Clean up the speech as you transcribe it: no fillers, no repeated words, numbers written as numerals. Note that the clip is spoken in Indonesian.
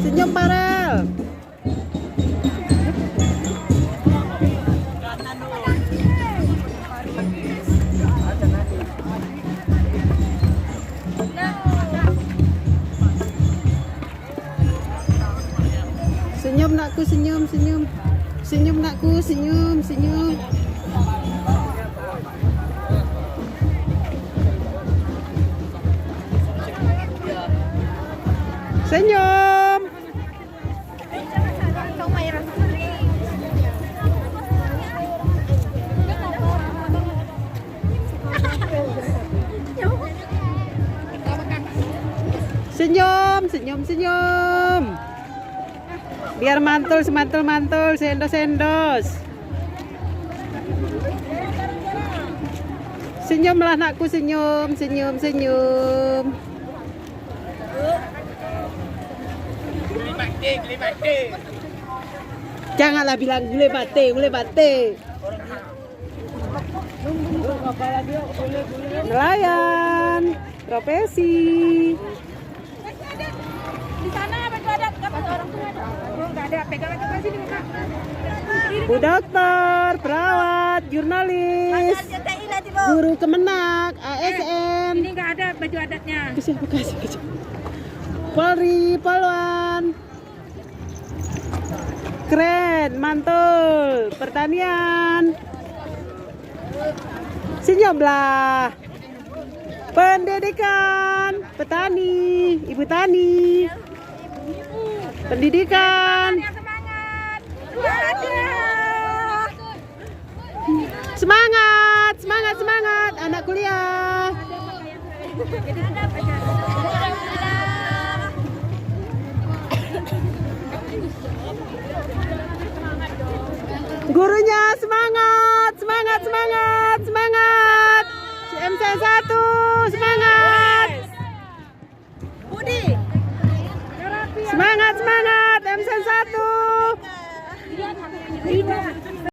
Senyum Farel. Senyum nakku, senyum, senyum. Senyum nakku, senyum, senyum. Senyum. Senyum, senyum, senyum. Biar mantul, semantul-mantul, sendos-sendos. Senyumlah anakku, senyum, senyum, senyum. Janganlah bilang gule bate, gule bate. Nelayan, profesi. Di sana baju adat, kapan orang tua ada? Oh, nggak ada, pegang aja ke sini, Kak. Bu dokter, perawat, jurnalis, guru kemenak, ASN. Ini nggak ada baju adatnya. Kasih. Polri, Polwan. Keren, mantul, pertanian. Senyumlah. Pendidikan, petani, ibu tani. Pendidikan. Semangat. Semangat, semangat, semangat. Anak kuliah. Gurunya semangat, semangat, semangat, semangat. CMC 1, semangat.